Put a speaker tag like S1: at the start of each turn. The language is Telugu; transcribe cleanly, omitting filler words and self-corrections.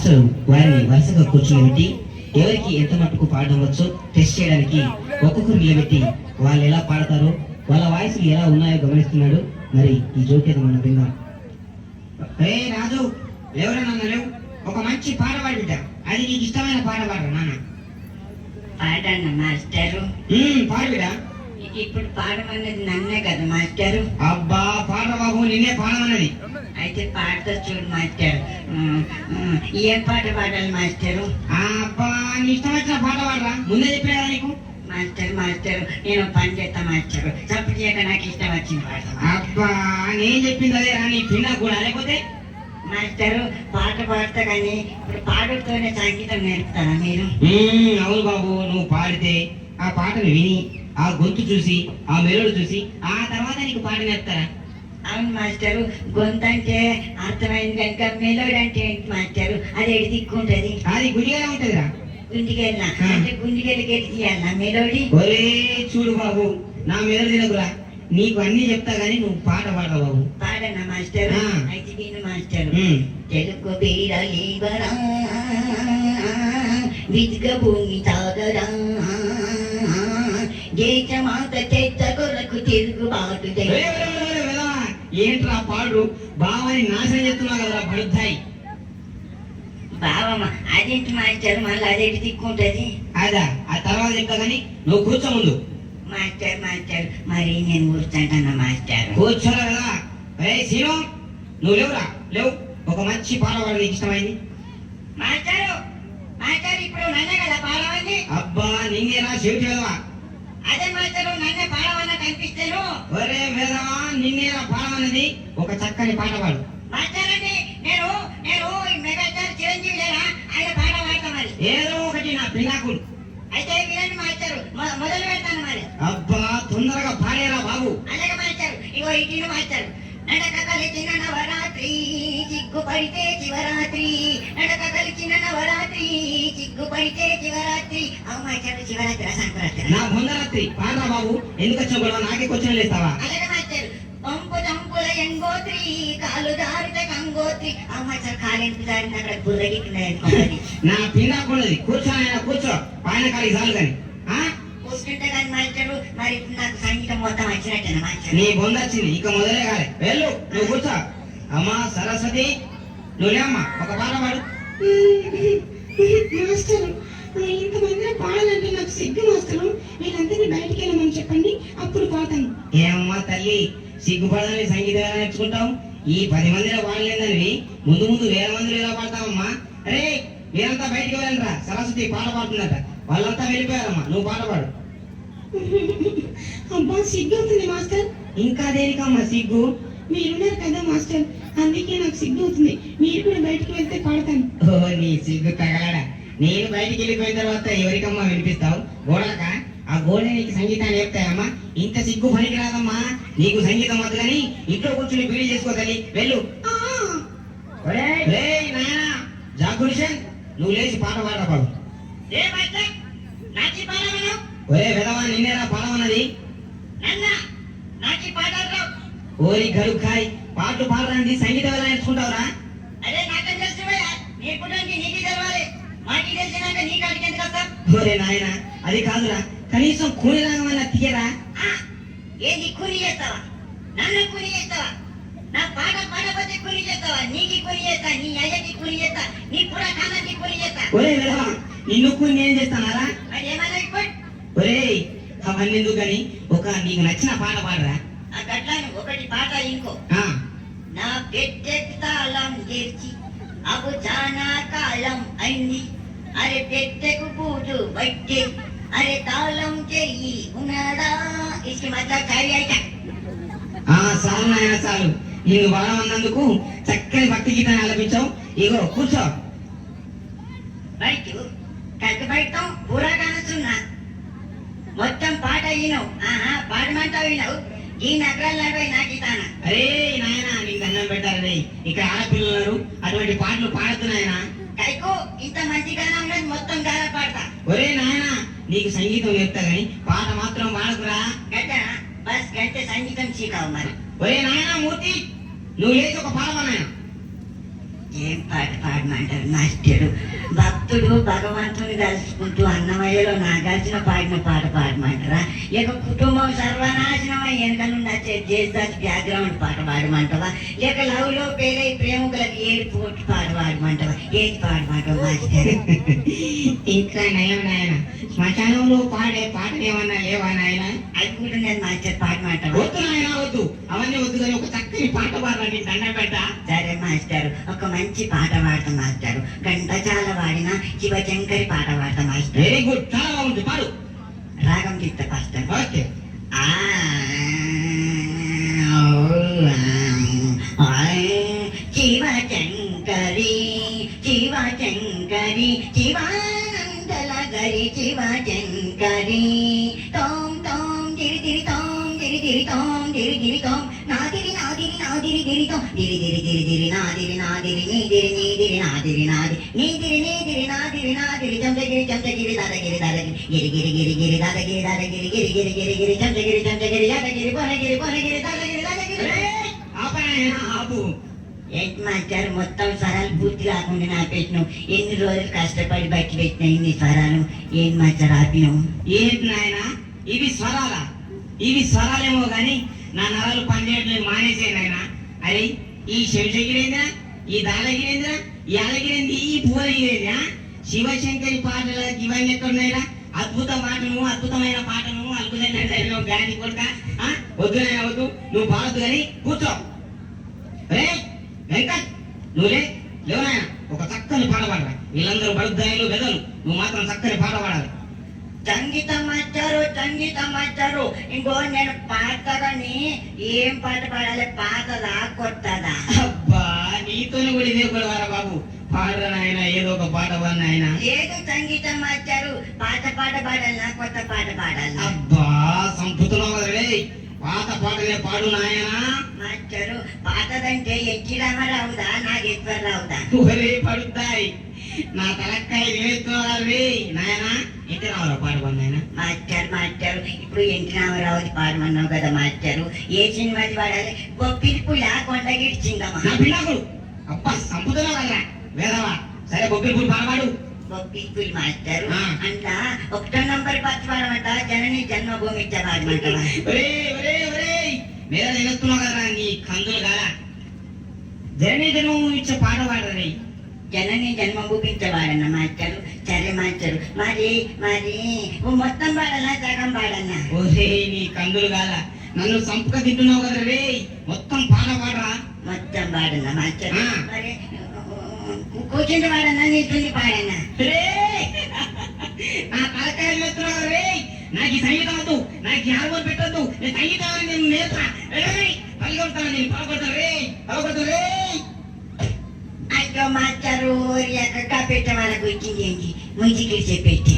S1: మాస్టర్ వారిని వరుసగా కూర్చోబెట్టి ఎవరికి ఎంత మట్టుకు పాడడం వచ్చో టెస్ట్ చేయడానికి ఒక్కొక్కరు నిలబెట్టి వాళ్ళు ఎలా పాడతారో వాళ్ళ వాయిస్లు ఎలా ఉన్నాయో గమనిస్తున్నాడు. మరి ఈ జోకేత మనం విందాం. రాజు ఎవరా నాన్న లేవు, ఒక మంచి పాట పాడి బిడ్డ, అది నీకు ఇష్టమైన పాట పాడరా నాన్న.
S2: పాడన్న మాస్టరు.
S1: పాడు బిడ్డ.
S2: ఇప్పుడు పాడమన్నది నన్నే కదా మాస్టరు.
S1: అబ్బా పాట బాబు, నిన్నే పాడమన్నది.
S2: అయితే పాడతా చూడు మాస్టర్. ఏం పాట పాడాలి మాస్టరు?
S1: అబ్బా నీ ఇష్టం వచ్చిన పాట పాడరా, ముందే చెప్పినా కదా నీకు.
S2: మాస్టర్ నేను పని చేస్తా మాస్టర్, తప్పు చేయక నాకు ఇష్టం వచ్చింది పాడతా.
S1: అబ్బా నేను చెప్పింది అదే రా, నీ పిల్ల కూడా లేకపోతే.
S2: మాస్టరు పాట పాడతా కానీ ఇప్పుడు పాడుతూనే సంగీతం నేర్పుతారా మీరు?
S1: అవును బాబు, నువ్వు పాడితే ఆ పాటను విని ఆ గొంతు చూసి ఆ మెలోడు చూసి ఆ తర్వాత నీకు పాట నేర్పుతారా?
S2: అవును మాస్టరు, గొంతు అంటే అర్థమైంది కనుక మెలోడీ అంటే ఏంటి మాస్టరు? అది ఎడి దిక్కుంటది?
S1: అది గుడిగా ఉంటదిరా.
S2: గుండికెళ్ళినా అంటే గుండికెళ్ళకి ఎడి తీయాలా మెలోడీ?
S1: ఒరే చూడు బాబు, నా మెలోడీ తినకురా, నీకు అన్ని చెప్తా గానీ నువ్వు పాట పాడరా బాబు.
S2: పాడనా మాస్టరు? అయితే విను మాస్టరు. తెలుగు బీరలీవరా విద్గ భూమి తాగరా దేశమాత చెత్త కొరకు తిరుగుబాటు.
S1: ఏంట్రా పాడు, బావని నాశనం చేస్తున్నావు కదరా బడుద్దాయి.
S2: బావమ్మ అదేంటి మాస్టర్, మళ్ళీ అదేంటి దిక్కుంటది?
S1: అదా ఆ తర్వాత చెప్తా గానీ నువ్వు కూర్చో ముందు.
S2: మాస్టర్ మరి నేను కూర్చుంటాను మాస్టర్.
S1: కూర్చోరా కదా. సీను నువ్వు లేవురా, లేవు, ఒక మంచి పాట పాడు నీకు ఇష్టమైంది.
S2: మాస్టర్ ఇప్పుడు నన్నే కదా పాడవని?
S1: అబ్బా నిన్నేరా చెవిటి వెదవా.
S2: అదే మాస్టర్ నన్నే పాడవన్న కనిపిస్తాను.
S1: ఒరే వెదవా, నిన్నేరా పాడమన్నది, ఒక చక్కని పాట పాడు.
S2: మాస్టర్ అంటే నేను మెగాస్టార్ చిరంజీవి లేరా, ఆయన పాట పాడతా మరి.
S1: ఏదో ఒకటి నా పిల్లాకుడు.
S2: అయితే వినండి మాస్టర్, మొదలు పెడతాను మరి.
S1: అబ్బా తొందరగా పాడేరా బాబు.
S2: అలాగే మాస్టర్, ఇగో ఇటు మాస్టర్. నడక కలిచిన నవరాత్రి చిక్కుపడితే శివరాత్రి, నడక కలిచిన నవరాత్రి చిక్కుపడితే శివరాత్రి. అవు మాస్టర్, శివరాత్రి సంక్రాంతి
S1: నా బొందరాత్రి పాడరా బాబు. ఎందుకు వచ్చిన గొడవ నాకే క్వశ్చన్ లేస్తావా?
S2: అలాగే మాస్టర్. పంపు తంపుల ఎంగోత్రి కాలు దారితే గంగోత్రి. అవు మాస్టర్, కాలేంటి దారిన అక్కడ బుర్రగిట్టున్నది.
S1: నా పిల్లాకున్నది, కూర్చో ఆయన కూర్చో, పైన కాలి చాలు కానీ.
S2: కూర్చుంటే కానీ మాస్టర్, మరి నాకు సంగీతం మొత్తం వచ్చినట్టేనా మాస్టర్?
S1: నీ బొంద వచ్చింది, ఇక మొదలే కాలే, వెళ్ళు నువ్వు కూర్చో. అమ్మా సరస్వతి నువ్వేమ్మా ఒక పాట పాడు.
S3: మాస్టర్ ఇంతమంది పాడాలంటే నాకు సిగ్గు మాస్టర్, వీళ్ళందరినీ బయటికి వెళ్ళమని చెప్పండి, అప్పుడు పాడతాను.
S1: ఏమమ్మా తల్లి, సిగ్గుపడని సంగీతం ఎలా నేర్చుకుంటావు? ఈ 10 మందిలో పాడలేదని ముందు ముందు 1000 మందిలో ఎలా పాడతావమ్మా? అరే మీరంతా బయటికి వెళ్ళండిరా, సరస్వతి పాట పాడుతుందట. వాళ్ళంతా వెళ్ళిపోయారమ్మా, నువ్వు పాట పాడు.
S3: అబ్బా సిగ్గు అవుతుంది మాస్టర్.
S1: ఇంకా దేనికమ్మా సిగ్గు?
S3: మీరున్నారు కదా మాస్టర్, అందుకే నాకు సిగ్గు అవుతుంది. మీరు కూడా బయటికి వెళ్తే పాడతాను.
S1: ఓ నీ సిగ్గు తగలడా, నేను బయటికి వెళ్ళిపోయిన తర్వాత ఎవరికమ్మా వినిపిస్తావు? గోడక? ఆ గోడ నీకు సంగీతాన్ని నేర్పుతాయమ్మా? ఇంత సిగ్గు పనికిరాదమ్మా, నీకు సంగీతం వద్దు కానీ ఇంట్లో కూర్చుని పీడి చేసుకోదని వెళ్ళు. జాగురిషన్ నువ్వు లేచి పాట పాడరా బాబు. ఒరే వెదవా, నిన్నేరా పాడమన్నది. ఓరి గడుకాయ్, పాటలు పాడడానికి సంగీతం ఎలా నేర్చుకుంటావురా?
S2: అదే నాకేం తెలుసు, నేర్పుడానికి నీకు తెలవాలి, మాకు తెలిసినాక నీ కాడికి ఎందుకు వస్తాం?
S1: ఒరే నాయన అది కాదురా, కనీసం కూలి రాగమన్నా తీయరా.
S2: ఏంది కూలి చేస్తావా? నన్ను కూలి చేస్తావా? నా పాట పాడకపోతే కూలి చేస్తావా? నీకు కూలి చేస్తా, నీ అయ్యకి కూలి చేస్తా, నీ పురాణానికి కూలి చేస్తా.
S1: ఒరే వెదవా, నిన్ను కూలి నేను చేస్తానారా?
S2: మరి ఏమన్నా ఇప్పుడు?
S1: ఒరే అవన్నీ ఎందుకు కానీ ఒక నీకు నచ్చిన పాట పాడరా.
S2: ఆ గట్లాను ఒకటి పాట ఇంకో. నా పెట్టె తాళం చేర్చి అవు చాలా కాలం అయింది, అరే పెట్టెకు పూజు బట్టి, అరే తాళం చెయ్యి ఉన్నాడా ఇసి మధ్య చాలి అయితే.
S1: చాలు నాయన చాలు, నిన్ను బాధమన్నందుకు చక్కని భక్తి గీతాన్ని ఆలపించావు. ఇగో కూర్చో.
S2: బయట కలిసి బయట పూరా కానొస్తున్నా మొత్తం పాట అయినావు. పాడమంటావు వినవు, ఈ నగరాలు నడవై నా గీతాన.
S1: అరే నాయన నీకు దండం పెట్టారు, ఇక్కడ ఆడపిల్లలు అటువంటి పాటలు పాడుతున్నాయన.
S2: కైకో ఇంత మంచి గానం ఉన్నది, మొత్తం గానం పాడతా.
S1: ఒరే నాయన నీకు సంగీతం చెప్తా గాని పాట మాత్రం పాడకురా.
S2: గంట బస్ గంట సంగీతం చీకావు మరి.
S1: ఒరే నాయన మూర్తి, నువ్వు లేచి ఒక పాట నాయన.
S2: ఏం పాట పాడమంటారు మాస్టరు? భక్తుడు భగవంతుని తలుచుకుంటూ అన్నమయ్యలో నాగార్జున పాడిన పాట పాడమంటారా? లేక కుటుంబం సర్వనాశనం వెనకనుండి వచ్చే జేసస్ బ్యాక్గ్రౌండ్ పాట పాడమంటావా? లేక లవ్ లో పేరై ప్రేమికులకు ఏడుపు కొట్టి పాట పాడమంటావా? ఏది పాడమంటావు మాస్టర్?
S3: ఇంకా నయం నాయన, శ్మశానంలో పాడే పాటలు ఏమన్నా లేవా నాయన?
S2: అది కూడా నేను మాస్టర్ పాడమంటావా?
S3: వద్దు నాయన వద్దు, అవన్నీ వద్దు కానీ ఒక చక్కని పాట పాడాలి దండ పెట్ట.
S2: సరే మాస్టర్, ఒక మంచి పాట పాడతా మాస్టర్. ఘంటసాల వాడిన శివశంకరి పాట పాడతా మాస్టర్.
S3: వెరీ గుడ్, చాలా బాగుంది, పాడు.
S2: రాగం తీస్తా మాస్టర్.
S3: ఓకే.
S2: ఆ శివశంకరి శివశంకరి శివానందలగరి శివశంకరి తోం తోం దిరి దిరి తోం దిరి దిరి తోం దిరి దిరి తోం నాదిరి నాదిరి నాదిరి దిరి తోం దిరి దిరి దిరి దిరి నాదిరి నాదిరి నీదిరి నీదిరి నాదిరి నాది నీదిరి నీదిరి నాదిరి నాదిరి చంద్రగిరి చంద్రగిరి దాదగిరి దాదగిరి గిరి గిరి గిరి గిరి దాదగిరి దాదగిరి గిరి గిరి గిరి గిరి చంద్రగిరి చంద్రగిరి యాదగిరి భువనగిరి భువనగిరి దాదగిరి దాదగిరి.
S3: ఆపు నాయన, ఆపు.
S2: ఏంటి మాస్టర్, మొత్తం స్వరాలు పూర్తి కాకుండా నా పెట్టినావు? ఎన్ని రోజులు కష్టపడి బట్టి పెట్టినా ఇన్ని స్వరాలు ఏం మాస్టర్ ఆపినావు?
S3: ఏంటి నాయన, ఇవి స్వరాలా? ఇవి స్వరాలేమో గాని నా నరాలు పనిచేయట్లేదు, మానేసే నాయన. అరే, ఈ శివశగిరేంద్రా, ఈ దాలగిరేంద్రా, ఈ అలగిరేంది, ఈ భువనగిరేంద్రా, శివశంకరి పాటలు ఇవన్నీ ఎక్కడున్నాయిరా? అద్భుత పాటను, అద్భుతమైన పాటను అల్పుదైన గాని కొడుక. వద్దు నాయన వద్దు, నువ్వు పాడద్దు కానీ కూర్చో. రే వెంకట్, నువ్వు లేవు నాయన, ఒక చక్కని పాట పాడరా. వీళ్ళందరూ బడుద్దాయిలు వెదలు, నువ్వు మాత్రం చక్కని పాట పాడాలి.
S2: సంగీతం మాస్టారు. ఇంకో నేను పాడతానని ఏం పాట పాడాలి? పాతదా కొత్తదా?
S3: అబ్బా, నీతోనే కూడా ఇదే కూడా బాబు. పాడరా నాయన, ఏదో ఒక పాట పాడు నాయన.
S2: లేదు సంగీతం మాస్టారు, పాత పాట పాడాలనా కొత్త పాట పాడాలనా?
S3: అబ్బా, సంపుతున్నావు కదలే, పాత పాటలే పాడు నాయన.
S2: మాస్టారు, పాతదంటే ఎక్కి రామారావుదా నాగేశ్వరరావుదా?
S3: ఒరే పడుతాయి, నా తలక్కాయ నేర్చుకోవాలి నాయన. ఎట్టి రావాలా పాట పాడు నాయన.
S2: మాస్టర్ ఇప్పుడు ఎన్టీ రామారావుది పాడమన్నావు కదా మాస్టారు, ఏ సినిమాది పాడాలి? గొప్పిలిపులా కొండగిరి చిందమా?
S3: నా పిల్లకుడు, అబ్బా సంపుతున్నావు కదరా వేదవా. సరే బొబ్బిలి పాడవాడు.
S2: గొప్పిలిపులి మాస్టారు
S3: ఆ.
S2: అంట 1వ నంబర్ పచ్చి పాడమంట, జనని జన్మభూమి పాడమంటావా?
S3: ఒరే ఒరే ఒరే, మీద నిలుస్తున్నావు కదరా నీ కందులు కాదా. జననీ జన్మభూమి ఇచ్చే పాట పాడరా.
S2: జనని జన్మభూమి వాడన్నా మాస్టారు. సరే మాస్టారు, మరి మరి మొత్తం పాడన్నా సగం పాడన్నా?
S3: ఓరే నీ కందులు కాదా, నన్ను సంపుక తింటున్నావు కదా రే, మొత్తం పాట పాడరా.
S2: మొత్తం పాడన్నా మాస్టారు.
S3: ఆ.
S2: మరి కూర్చుంటే పాడన్నా, నిల్చుండి పాడన్నా?
S3: రే, నా తలకాయలు ఎత్తున్నావు కదా రే. నాకు ఈ సంగీతం వద్దు, నాకు ఈ హార్మోన్ పెట్టద్దు, నేను సంగీతాన్ని నేను నేర్చురా. పలికొడతాను, నేను పలకొడతాను రే, పలకొడతాను రే.
S2: అయ్యో మాస్టారు, ఎక్కడ పెట్టే వాళ్ళకు ఇచ్చింది ఏంటి? ముందుకి చెప్పెట్టి